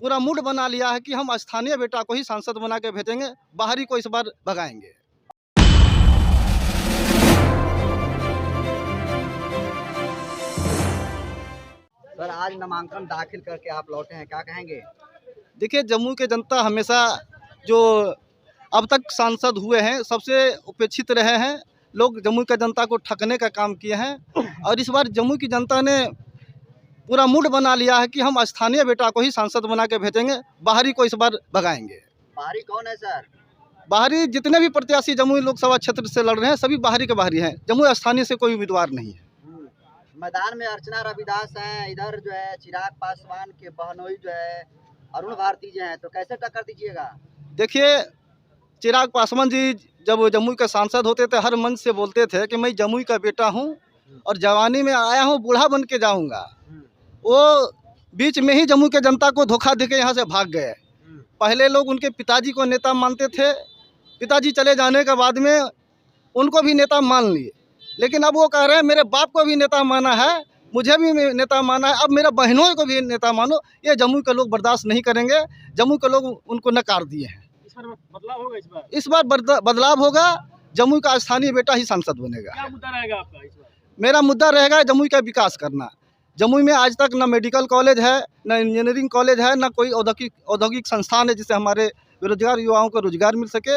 पूरा मूड बना लिया है कि हम स्थानीय बेटा को ही सांसद बना के भेजेंगे, बाहरी को इस बार भगाएंगे। सर, आज नामांकन दाखिल करके आप लौटे हैं, क्या कहेंगे? देखिए, जम्मू के जनता हमेशा जो अब तक सांसद हुए हैं सबसे उपेक्षित रहे हैं। लोग जम्मू की जनता को ठगने का काम किए हैं और इस बार जम्मू की जनता ने पूरा मूड बना लिया है कि हम स्थानीय बेटा को ही सांसद बना के भेजेंगे, बाहरी को इस बार भगाएंगे। बाहरी कौन है सर? बाहरी जितने भी प्रत्याशी जम्मू लोकसभा क्षेत्र से लड़ रहे हैं सभी बाहरी के बाहरी हैं। जम्मू स्थानीय से कोई उम्मीदवार नहीं है। मैदान में अर्चना रविदास हैं, इधर जो है चिराग पासवान के बहनोई जो है अरुण भारती जी हैं, तो कैसे टक्कर दीजिएगा? देखिए, चिराग पासवान जी जब जम्मू के सांसद होते थे हर मंच से बोलते थे कि मैं जम्मू का बेटा हूं और जवानी में आया हूं, बूढ़ा बन के जाऊंगा। वो बीच में ही जम्मू के जनता को धोखा देके यहाँ से भाग गए। पहले लोग उनके पिताजी को नेता मानते थे, पिताजी चले जाने के बाद में उनको भी नेता मान लिए, लेकिन अब वो कह रहे हैं मेरे बाप को भी नेता माना है, मुझे भी नेता माना है, अब मेरे बहनों को भी नेता मानो। ये जम्मू के लोग बर्दाश्त नहीं करेंगे। जम्मू के लोग उनको नकार दिए हैं। इस बार बदलाव होगा? इस बार बदलाव होगा। जम्मू का स्थानीय बेटा ही सांसद बनेगा। क्या मुद्दा रहेगा आपका इस बार? मेरा मुद्दा रहेगा जम्मू का विकास करना। जम्मू में आज तक न मेडिकल कॉलेज है, न इंजीनियरिंग कॉलेज है, न कोई औद्योगिक संस्थान है जिससे हमारे बेरोजगार युवाओं को रोजगार मिल सके।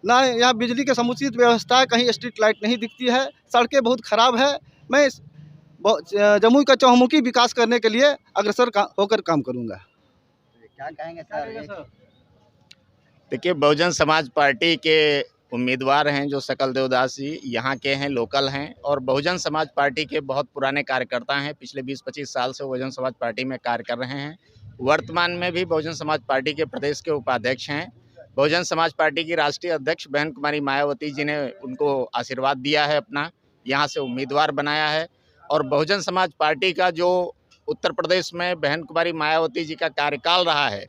ना यहाँ बिजली के समुचित व्यवस्था है, कहीं स्ट्रीट लाइट नहीं दिखती है, सड़कें बहुत ख़राब है। मैं जम्मू का चहुमुखी विकास करने के लिए अग्रसर होकर काम करूँगा। क्या कहेंगे सर? देखिए, बहुजन समाज पार्टी के उम्मीदवार हैं जो सकल देवदास जी, यहाँ के हैं, लोकल हैं और बहुजन समाज पार्टी के बहुत पुराने कार्यकर्ता हैं। पिछले 20-25 साल से बहुजन समाज पार्टी में कार्य कर रहे हैं। वर्तमान में भी बहुजन समाज पार्टी के प्रदेश के उपाध्यक्ष हैं। बहुजन समाज पार्टी की राष्ट्रीय अध्यक्ष बहन कुमारी मायावती जी ने उनको आशीर्वाद दिया है, अपना यहाँ से उम्मीदवार बनाया है। और बहुजन समाज पार्टी का जो उत्तर प्रदेश में बहन कुमारी मायावती जी का कार्यकाल रहा है,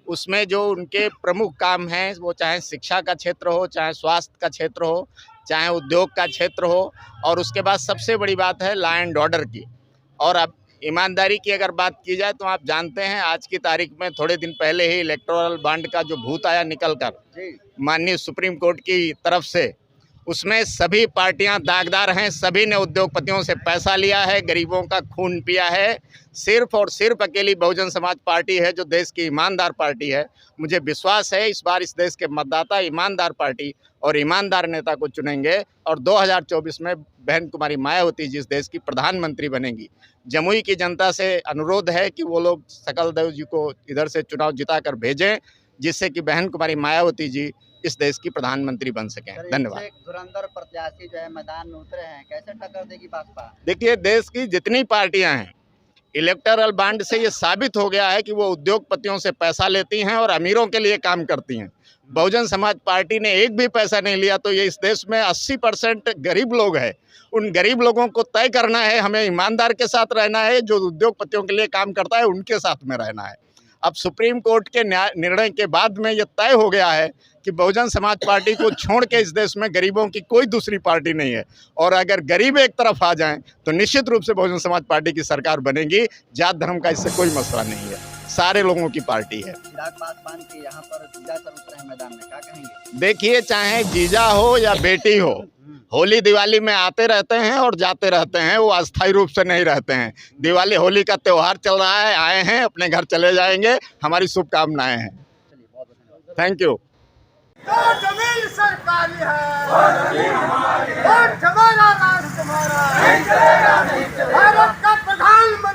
उसमें जो उनके प्रमुख काम हैं, वो चाहे शिक्षा का क्षेत्र हो, चाहे स्वास्थ्य का क्षेत्र हो, चाहे उद्योग का क्षेत्र हो, और उसके बाद सबसे बड़ी बात है लॉ एंड ऑर्डर की। और अब ईमानदारी की अगर बात की जाए तो आप जानते हैं आज की तारीख में थोड़े दिन पहले ही इलेक्टोरल बॉन्ड का जो भूत आया निकल कर माननीय सुप्रीम कोर्ट की तरफ से, उसमें सभी पार्टियां दागदार हैं। सभी ने उद्योगपतियों से पैसा लिया है, गरीबों का खून पिया है। सिर्फ और सिर्फ अकेली बहुजन समाज पार्टी है जो देश की ईमानदार पार्टी है। मुझे विश्वास है इस बार इस देश के मतदाता ईमानदार पार्टी और ईमानदार नेता को चुनेंगे और 2024 में बहन कुमारी मायावती जी इस देश की प्रधानमंत्री बनेंगी। जमुई की जनता से अनुरोध है कि वो लोग सकल देव जी को इधर से चुनाव जिता कर भेजें, जिससे कि बहन कुमारी मायावती जी इस देश की प्रधानमंत्री बन सकें। धन्यवाद। धुरंधर प्रत्याशी जो है मैदान में उतरे हैं, कैसे टक्कर देगी भाजपा? देखिए, देश की जितनी पार्टियां हैं, इलेक्टोरल बॉन्ड से ये साबित हो गया है कि वो उद्योगपतियों से पैसा लेती हैं और अमीरों के लिए काम करती हैं। बहुजन समाज पार्टी ने एक भी पैसा नहीं लिया। तो ये इस देश में 80% गरीब लोग हैं। उन गरीब लोगों को तय करना है, हमें ईमानदार के साथ रहना है, जो उद्योगपतियों के लिए काम करता है उनके साथ में रहना है। अब सुप्रीम कोर्ट के निर्णय के बाद में ये तय हो गया है कि बहुजन समाज पार्टी को छोड़ के इस देश में गरीबों की कोई दूसरी पार्टी नहीं है। और अगर गरीब एक तरफ आ जाएं तो निश्चित रूप से बहुजन समाज पार्टी की सरकार बनेगी। जात धर्म का इससे कोई मसला नहीं है, सारे लोगों की पार्टी है। चिराग पासवान के यहाँ पर जीजा सर उतरे हैं मैदान में, क्या कहेंगे? देखिए, चाहे जीजा हो या बेटी हो, होली दिवाली में आते रहते हैं और जाते रहते हैं, वो अस्थायी रूप से नहीं रहते हैं। दिवाली होली का त्यौहार चल रहा है, आए हैं, अपने घर चले जाएंगे। हमारी शुभकामनाएं हैं। Thank you. जमीन सरकारी है, और हमारा राज तुम्हारा, भारत का प्रधानमंत्री